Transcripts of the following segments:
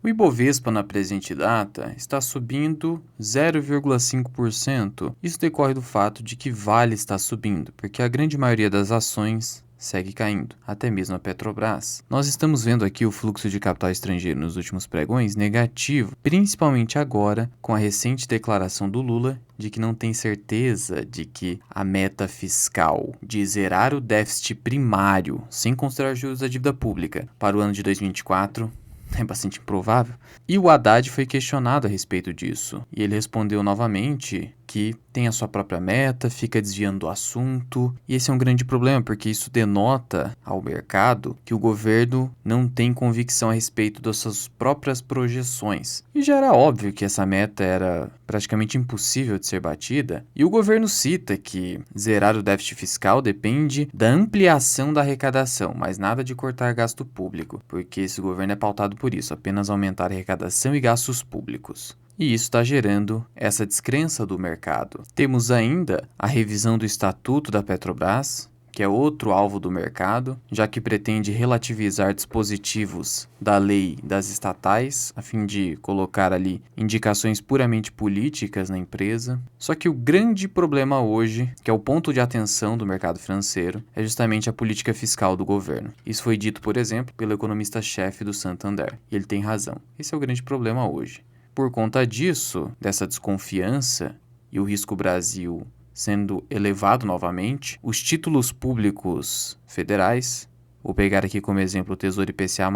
O Ibovespa na presente data está subindo 0,5%. Isso decorre do fato de que Vale está subindo, porque a grande maioria das ações segue caindo, até mesmo a Petrobras. Nós estamos vendo aqui o fluxo de capital estrangeiro nos últimos pregões negativo, principalmente agora com a recente declaração do Lula de que não tem certeza de que a meta fiscal de zerar o déficit primário, sem considerar juros da dívida pública, para o ano de 2024 é bastante improvável. E o Haddad foi questionado a respeito disso. E ele respondeu novamente que tem a sua própria meta, fica desviando do assunto. E esse é um grande problema, porque isso denota ao mercado que o governo não tem convicção a respeito das suas próprias projeções. E já era óbvio que essa meta era praticamente impossível de ser batida. E o governo cita que zerar o déficit fiscal depende da ampliação da arrecadação, mas nada de cortar gasto público, porque esse governo é pautado por isso, apenas aumentar a arrecadação e gastos públicos. E isso está gerando essa descrença do mercado. Temos ainda a revisão do Estatuto da Petrobras, que é outro alvo do mercado, já que pretende relativizar dispositivos da lei das estatais, a fim de colocar ali indicações puramente políticas na empresa. Só que o grande problema hoje, que é o ponto de atenção do mercado financeiro, é justamente a política fiscal do governo. Isso foi dito, por exemplo, pelo economista-chefe do Santander, e ele tem razão. Esse é o grande problema hoje. Por conta disso, dessa desconfiança e o risco Brasil sendo elevado novamente, os títulos públicos federais, vou pegar aqui como exemplo o Tesouro IPCA+,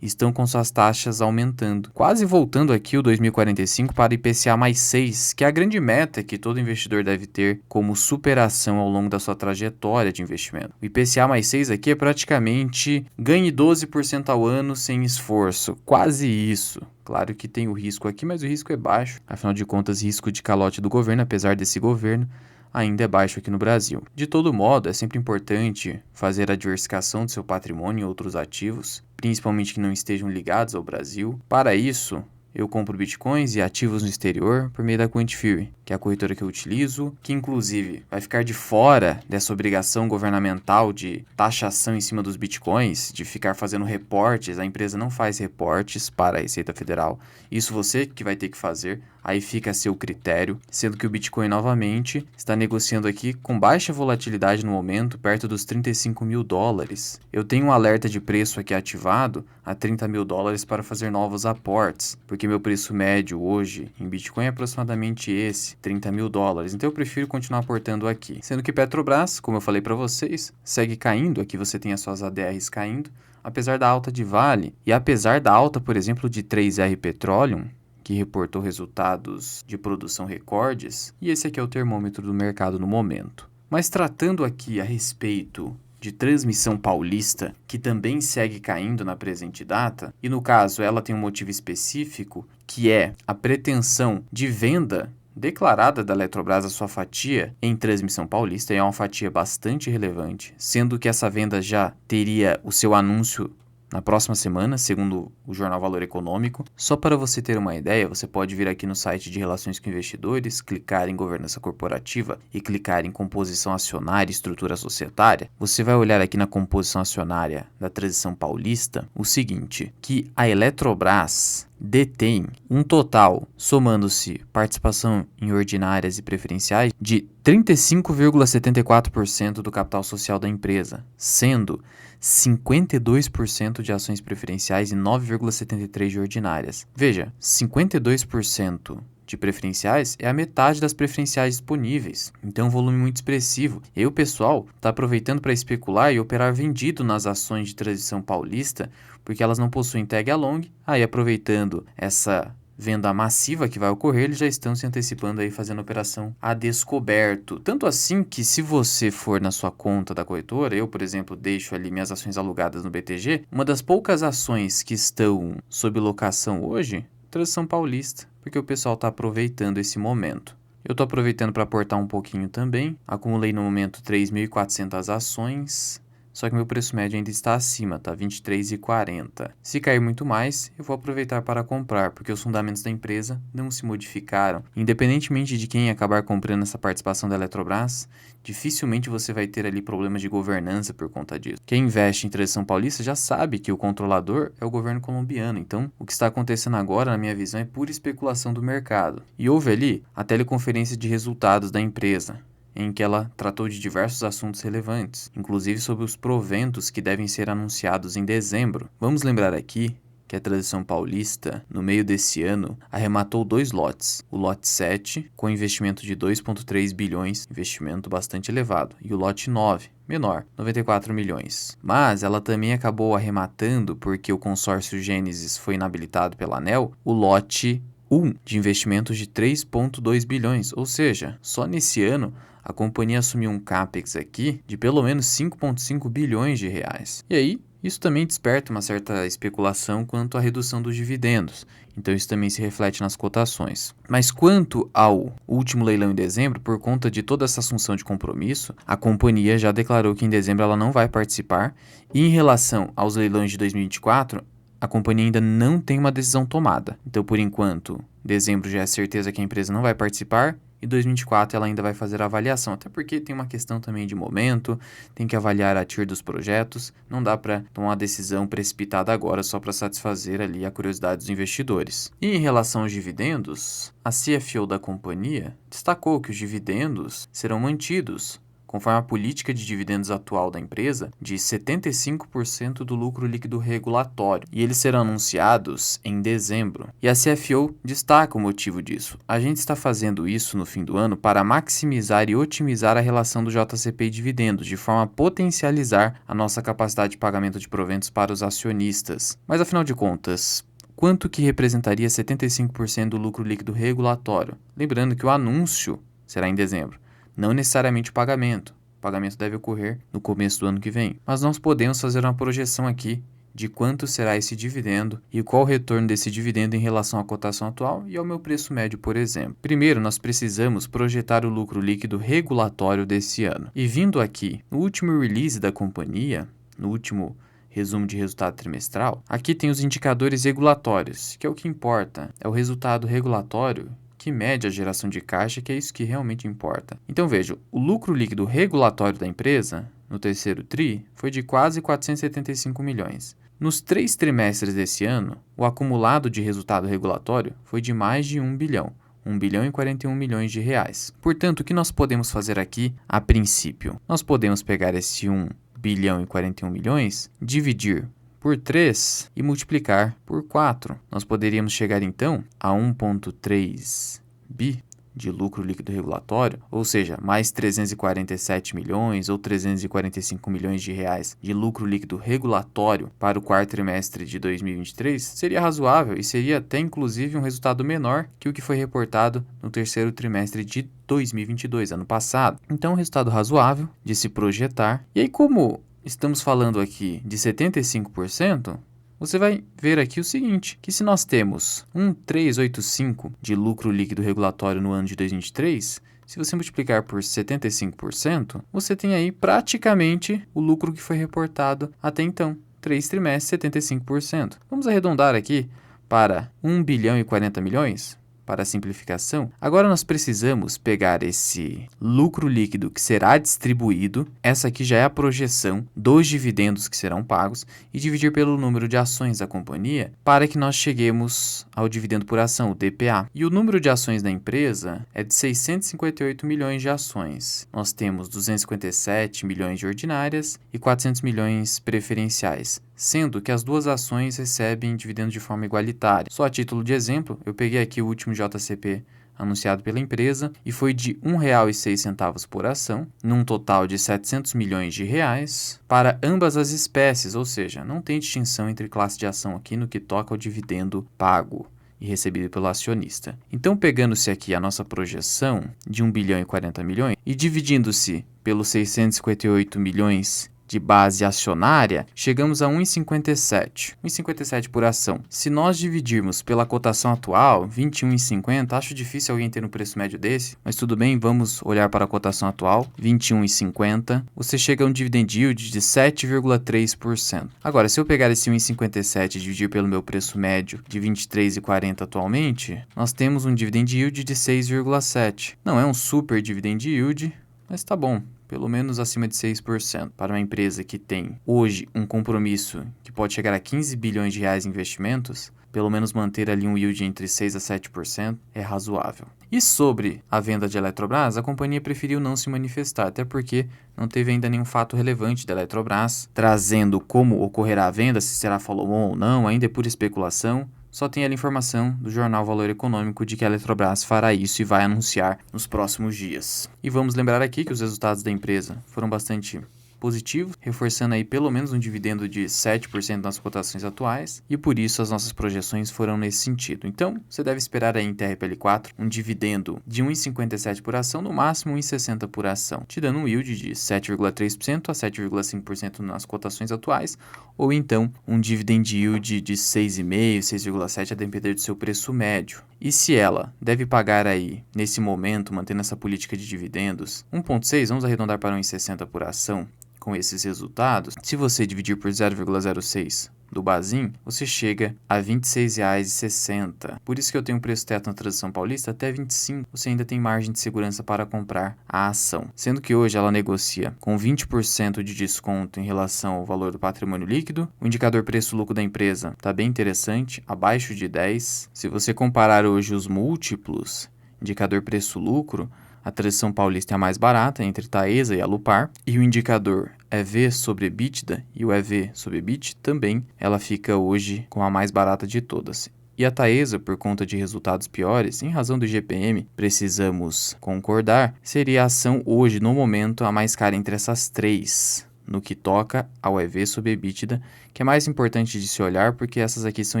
estão com suas taxas aumentando. Quase voltando aqui o 2045 para IPCA+6, que é a grande meta que todo investidor deve ter como superação ao longo da sua trajetória de investimento. O IPCA+6 aqui é praticamente ganhe 12% ao ano sem esforço, quase isso. Claro que tem o risco aqui, mas o risco é baixo. Afinal de contas, risco de calote do governo, apesar desse governo, ainda é baixo aqui no Brasil. De todo modo, é sempre importante fazer a diversificação do seu patrimônio em outros ativos, principalmente que não estejam ligados ao Brasil. Para isso, eu compro bitcoins e ativos no exterior por meio da Quantifury, que é a corretora que eu utilizo, que inclusive vai ficar de fora dessa obrigação governamental de taxação em cima dos bitcoins, de ficar fazendo reportes. A empresa não faz reportes para a Receita Federal. Isso você que vai ter que fazer, aí fica a seu critério, sendo que o Bitcoin novamente está negociando aqui com baixa volatilidade no momento, perto dos 35 mil dólares. Eu tenho um alerta de preço aqui ativado a 30 mil dólares para fazer novos aportes, porque meu preço médio hoje em Bitcoin é aproximadamente esse, 30 mil dólares. Então eu prefiro continuar aportando aqui. Sendo que Petrobras, como eu falei para vocês, segue caindo, aqui você tem as suas ADRs caindo, apesar da alta de Vale e apesar da alta, por exemplo, de 3R Petroleum, que reportou resultados de produção recordes, e esse aqui é o termômetro do mercado no momento. Mas tratando aqui a respeito de Transmissão Paulista, que também segue caindo na presente data, e no caso ela tem um motivo específico, que é a pretensão de venda declarada da Eletrobras a sua fatia em Transmissão Paulista, e é uma fatia bastante relevante, sendo que essa venda já teria o seu anúncio na próxima semana, segundo o jornal Valor Econômico. Só para você ter uma ideia, você pode vir aqui no site de Relações com Investidores, clicar em Governança Corporativa e clicar em Composição Acionária e Estrutura Societária. Você vai olhar aqui na composição acionária da Transição Paulista o seguinte, que a Eletrobras detém um total, somando-se participação em ordinárias e preferenciais, de 35,74% do capital social da empresa, sendo 52% de ações preferenciais e 9,73% de ordinárias. Veja, 52% de preferenciais é a metade das preferenciais disponíveis, então um volume muito expressivo. E aí o pessoal está aproveitando para especular e operar vendido nas ações de Transição Paulista, porque elas não possuem tag along, aí aproveitando essa venda massiva que vai ocorrer, eles já estão se antecipando aí, fazendo operação a descoberto. Tanto assim que se você for na sua conta da corretora, eu, por exemplo, deixo ali minhas ações alugadas no BTG, uma das poucas ações que estão sob locação hoje, Transição Paulista, porque o pessoal está aproveitando esse momento. Eu estou aproveitando para aportar um pouquinho também, acumulei no momento 3.400 ações, só que meu preço médio ainda está acima, tá? R$ 23,40. Se cair muito mais, eu vou aproveitar para comprar, porque os fundamentos da empresa não se modificaram. Independentemente de quem acabar comprando essa participação da Eletrobras, dificilmente você vai ter ali problemas de governança por conta disso. Quem investe em Transição Paulista já sabe que o controlador é o governo colombiano, então o que está acontecendo agora, na minha visão, é pura especulação do mercado. E houve ali a teleconferência de resultados da empresa, em que ela tratou de diversos assuntos relevantes, inclusive sobre os proventos que devem ser anunciados em dezembro. Vamos lembrar aqui que a Transição Paulista, no meio desse ano, arrematou 2 lotes. O lote 7, com investimento de 2,3 bilhões, investimento bastante elevado, e o lote 9, menor, 94 milhões. Mas ela também acabou arrematando, porque o consórcio Gênesis foi inabilitado pela ANEEL, o lote 1, de investimentos de 3,2 bilhões, ou seja, só nesse ano a companhia assumiu um CAPEX aqui de pelo menos 5,5 bilhões de reais. E aí, isso também desperta uma certa especulação quanto à redução dos dividendos, então isso também se reflete nas cotações. Mas quanto ao último leilão em dezembro, por conta de toda essa assunção de compromisso, a companhia já declarou que em dezembro ela não vai participar, e em relação aos leilões de 2024, a companhia ainda não tem uma decisão tomada. Então, por enquanto, dezembro já é certeza que a empresa não vai participar, e 2024 ela ainda vai fazer a avaliação, até porque tem uma questão também de momento, tem que avaliar a TIR dos projetos, não dá para tomar uma decisão precipitada agora só para satisfazer ali a curiosidade dos investidores. E em relação aos dividendos, a CFO da companhia destacou que os dividendos serão mantidos, conforme a política de dividendos atual da empresa, de 75% do lucro líquido regulatório, e eles serão anunciados em dezembro. E a CFO destaca o motivo disso. A gente está fazendo isso no fim do ano para maximizar e otimizar a relação do JCP e dividendos, de forma a potencializar a nossa capacidade de pagamento de proventos para os acionistas. Mas afinal de contas, quanto que representaria 75% do lucro líquido regulatório? Lembrando que o anúncio será em dezembro. Não necessariamente o pagamento. O pagamento deve ocorrer no começo do ano que vem. Mas nós podemos fazer uma projeção aqui de quanto será esse dividendo e qual o retorno desse dividendo em relação à cotação atual e ao meu preço médio, por exemplo. Primeiro, nós precisamos projetar o lucro líquido regulatório desse ano. E vindo aqui, no último release da companhia, no último resumo de resultado trimestral, aqui tem os indicadores regulatórios, que é o que importa. É o resultado regulatório que mede a geração de caixa, que é isso que realmente importa. Então veja, o lucro líquido regulatório da empresa, no terceiro TRI, foi de quase 475 milhões. Nos 3 trimestres desse ano, o acumulado de resultado regulatório foi de mais de 1 bilhão. 1 bilhão e 41 milhões de reais. Portanto, o que nós podemos fazer aqui, a princípio? Nós podemos pegar esse 1 bilhão e 41 milhões, dividir por 3 e multiplicar por 4. Nós poderíamos chegar então a 1,3 bi de lucro líquido regulatório, ou seja, mais 347 milhões ou 345 milhões de reais de lucro líquido regulatório para o quarto trimestre de 2023, seria razoável e seria até inclusive um resultado menor que o que foi reportado no terceiro trimestre de 2022, ano passado. Então, um resultado razoável de se projetar. E aí, como estamos falando aqui de 75%, você vai ver aqui o seguinte, que se nós temos 1,385 de lucro líquido regulatório no ano de 2023, se você multiplicar por 75%, você tem aí praticamente o lucro que foi reportado até então, 3 trimestres, 75%. Vamos arredondar aqui para 1 bilhão e 40 milhões? Para a simplificação, agora nós precisamos pegar esse lucro líquido que será distribuído, essa aqui já é a projeção dos dividendos que serão pagos, e dividir pelo número de ações da companhia para que nós cheguemos ao dividendo por ação, o DPA. E o número de ações da empresa é de 658 milhões de ações. Nós temos 257 milhões de ordinárias e 400 milhões preferenciais, sendo que as duas ações recebem dividendo de forma igualitária. Só a título de exemplo, eu peguei aqui o último JCP anunciado pela empresa e foi de R$ 1,06 por ação, num total de 700 milhões de reais para ambas as espécies, ou seja, não tem distinção entre classe de ação aqui no que toca ao dividendo pago e recebido pelo acionista. Então, pegando-se aqui a nossa projeção de 1 bilhão e 40 milhões e dividindo-se pelos 658 milhões de base acionária, chegamos a 1,57. 1,57 por ação. Se nós dividirmos pela cotação atual, 21,50, acho difícil alguém ter um preço médio desse, mas tudo bem, vamos olhar para a cotação atual, 21,50. Você chega a um dividend yield de 7,3%. Agora, se eu pegar esse 1,57 e dividir pelo meu preço médio de 23,40 atualmente, nós temos um dividend yield de 6,7. Não é um super dividend yield, mas tá bom. Pelo menos acima de 6%. Para uma empresa que tem hoje um compromisso que pode chegar a 15 bilhões de reais em investimentos, pelo menos manter ali um yield entre 6% a 7% é razoável. E sobre a venda de Eletrobras, a companhia preferiu não se manifestar, até porque não teve ainda nenhum fato relevante da Eletrobras, trazendo como ocorrerá a venda, se será follow-on ou não, ainda é pura especulação. Só tem ali informação do jornal Valor Econômico de que a Eletrobras fará isso e vai anunciar nos próximos dias. E vamos lembrar aqui que os resultados da empresa foram bastante positivos, reforçando aí pelo menos um dividendo de 7% nas cotações atuais, e por isso as nossas projeções foram nesse sentido. Então, você deve esperar aí em TRPL4 um dividendo de 1,57 por ação, no máximo 1,60 por ação, te dando um yield de 7,3% a 7,5% nas cotações atuais, ou então um dividend yield de 6,5%, 6,7% a depender do seu preço médio. E se ela deve pagar aí, nesse momento, mantendo essa política de dividendos, 1,6, vamos arredondar para 1,60 por ação, com esses resultados, se você dividir por 0,06 do Bazin, você chega a R$ 26,60. Por isso que eu tenho um preço teto na Transição Paulista até 25. Você ainda tem margem de segurança para comprar a ação. Sendo que hoje ela negocia com 20% de desconto em relação ao valor do patrimônio líquido. O indicador preço-lucro da empresa está bem interessante, abaixo de 10. Se você comparar hoje os múltiplos, indicador preço-lucro, a Transição Paulista é a mais barata entre Taesa e Alupar, e o indicador EV sobre EBITDA e o EV sobre EBIT também, ela fica hoje com a mais barata de todas. E a Taesa, por conta de resultados piores, em razão do IGPM, precisamos concordar, seria a ação hoje, no momento, a mais cara entre essas três, no que toca ao EV sobre EBITDA, que é mais importante de se olhar porque essas aqui são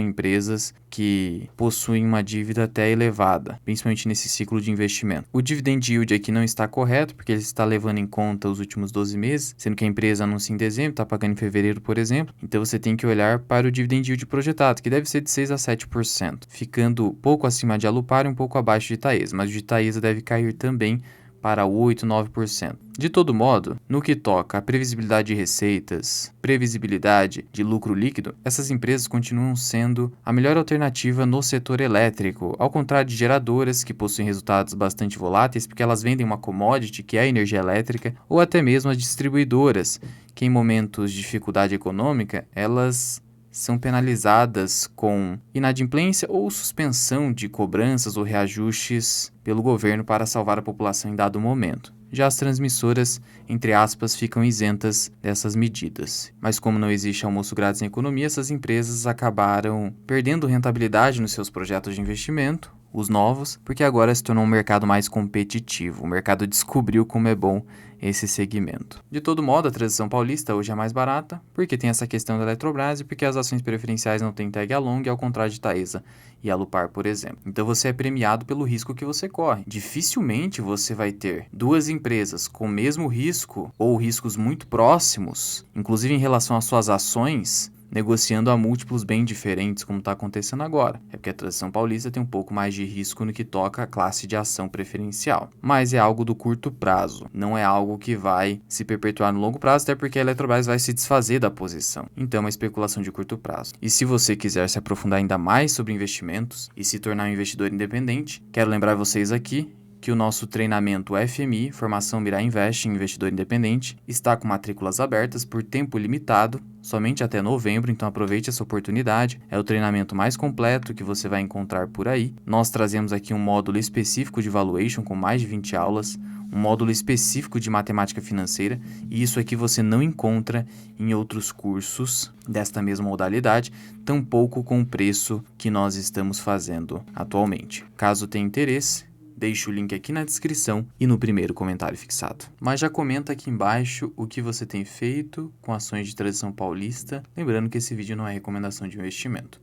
empresas que possuem uma dívida até elevada, principalmente nesse ciclo de investimento. O dividend yield aqui não está correto porque ele está levando em conta os últimos 12 meses, sendo que a empresa anuncia em dezembro, está pagando em fevereiro, por exemplo. Então você tem que olhar para o dividend yield projetado, que deve ser de 6% a 7%, ficando pouco acima de Alupar e um pouco abaixo de Taesa, mas o de Taesa deve cair também para 8%, 9%. De todo modo, no que toca à previsibilidade de receitas, previsibilidade de lucro líquido, essas empresas continuam sendo a melhor alternativa no setor elétrico, ao contrário de geradoras que possuem resultados bastante voláteis porque elas vendem uma commodity que é a energia elétrica, ou até mesmo as distribuidoras, que em momentos de dificuldade econômica, elas são penalizadas com inadimplência ou suspensão de cobranças ou reajustes pelo governo para salvar a população em dado momento. Já as transmissoras, entre aspas, ficam isentas dessas medidas. Mas como não existe almoço grátis na economia, essas empresas acabaram perdendo rentabilidade nos seus projetos de investimento, os novos, porque agora se tornou um mercado mais competitivo. O mercado descobriu como é bom esse segmento. De todo modo, a Transição Paulista hoje é mais barata, porque tem essa questão da Eletrobras e porque as ações preferenciais não têm tag along, ao contrário de Taesa e Alupar, por exemplo. Então você é premiado pelo risco que você corre. Dificilmente você vai ter duas empresas com o mesmo risco ou riscos muito próximos, inclusive em relação às suas ações, negociando a múltiplos bem diferentes, como está acontecendo agora. É porque a Transição Paulista tem um pouco mais de risco no que toca à classe de ação preferencial. Mas é algo do curto prazo, não é algo que vai se perpetuar no longo prazo, até porque a Eletrobras vai se desfazer da posição. Então é uma especulação de curto prazo. E se você quiser se aprofundar ainda mais sobre investimentos e se tornar um investidor independente, quero lembrar vocês aqui que o nosso treinamento FMI, Formação Mirai Invest em Investidor Independente, está com matrículas abertas por tempo limitado, somente até novembro, então aproveite essa oportunidade. É o treinamento mais completo que você vai encontrar por aí. Nós trazemos aqui um módulo específico de valuation com mais de 20 aulas, um módulo específico de matemática financeira, e isso aqui você não encontra em outros cursos desta mesma modalidade, tampouco com o preço que nós estamos fazendo atualmente. Caso tenha interesse, deixo o link aqui na descrição e no primeiro comentário fixado. Mas já comenta aqui embaixo o que você tem feito com ações de Transição Paulista, lembrando que esse vídeo não é recomendação de investimento.